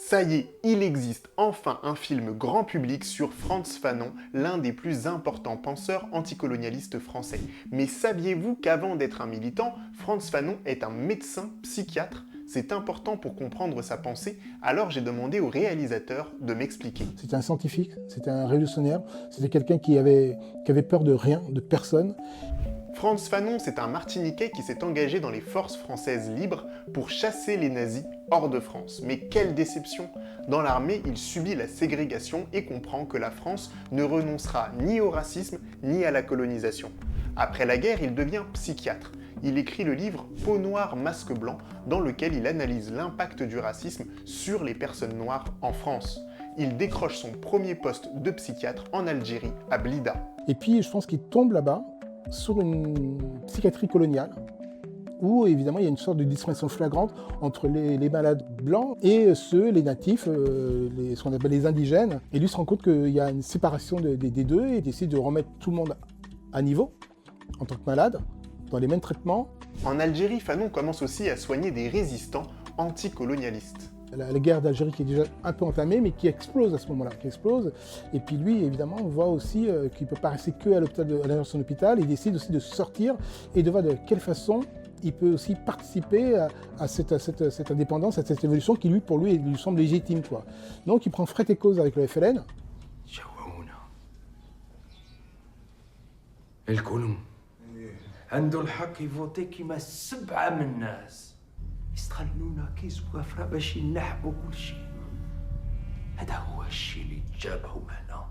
Ça y est, il existe enfin un film grand public sur Frantz Fanon, l'un des plus importants penseurs anticolonialistes français. Mais saviez-vous qu'avant d'être un militant, Frantz Fanon est un médecin psychiatre? C'est important pour comprendre sa pensée, alors j'ai demandé au réalisateur de m'expliquer. C'était un scientifique, c'était un révolutionnaire, c'était quelqu'un qui avait peur de rien, de personne. Frantz Fanon, c'est un Martiniquais qui s'est engagé dans les forces françaises libres pour chasser les nazis hors de France. Mais quelle déception! Dans l'armée, il subit la ségrégation et comprend que la France ne renoncera ni au racisme ni à la colonisation. Après la guerre, il devient psychiatre. Il écrit le livre Peau noire, masque blanc, dans lequel il analyse l'impact du racisme sur les personnes noires en France. Il décroche son premier poste de psychiatre en Algérie, à Blida. Et puis je pense qu'il tombe là-bas sur une psychiatrie coloniale, où évidemment il y a une sorte de distinction flagrante entre les malades blancs et les natifs, ce qu'on appelle les indigènes. Et lui se rend compte qu'il y a une séparation des deux et décide de remettre tout le monde à niveau, en tant que malade, dans les mêmes traitements. En Algérie, Fanon commence aussi à soigner des résistants anticolonialistes. La guerre d'Algérie qui est déjà un peu entamée, mais qui explose à ce moment-là, qui explose. Et puis lui, évidemment, on voit aussi qu'il ne peut pas rester que à l'intérieur de son hôpital. Il décide aussi de sortir et de voir de quelle façon il peut aussi participer à cette indépendance, à cette évolution qui, pour lui, lui semble légitime, quoi. Donc il prend frais et cause avec le FLN. الكل عنده الحق يفوتي كيما 7 من الناس يستخلونا كي زوافرة باش ينحبوا كل شيء. هذا هو الشيء اللي جابهم هنا.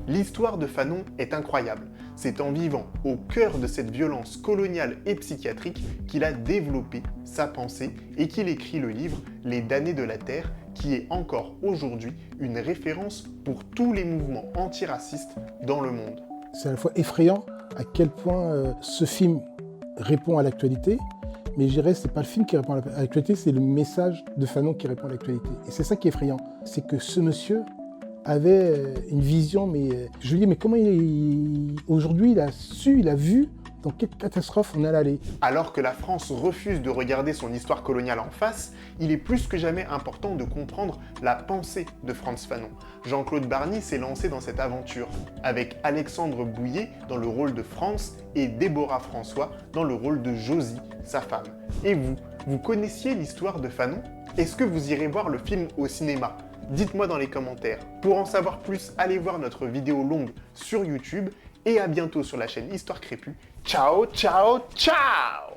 L'histoire de Fanon est incroyable. C'est en vivant au cœur de cette violence coloniale et psychiatrique qu'il a développé sa pensée et qu'il écrit le livre Les damnés de la Terre, qui est encore aujourd'hui une référence pour tous les mouvements antiracistes dans le monde. C'est à la fois effrayant à quel point ce film répond à l'actualité, mais je dirais que ce n'est pas le film qui répond à l'actualité, c'est le message de Fanon qui répond à l'actualité. Et c'est ça qui est effrayant, c'est que ce monsieur avait une vision, mais je lui dis, mais comment aujourd'hui il a vu dans quelle catastrophe on allait aller. Alors que la France refuse de regarder son histoire coloniale en face, il est plus que jamais important de comprendre la pensée de Frantz Fanon. Jean-Claude Barny s'est lancé dans cette aventure, avec Alexandre Bouillet dans le rôle de Frantz et Déborah François dans le rôle de Josie, sa femme. Et vous connaissiez l'histoire de Fanon? Est-ce que vous irez voir le film au cinéma? Dites-moi dans les commentaires. Pour en savoir plus, allez voir notre vidéo longue sur YouTube et à bientôt sur la chaîne Histoire Crépue. Ciao, ciao, ciao!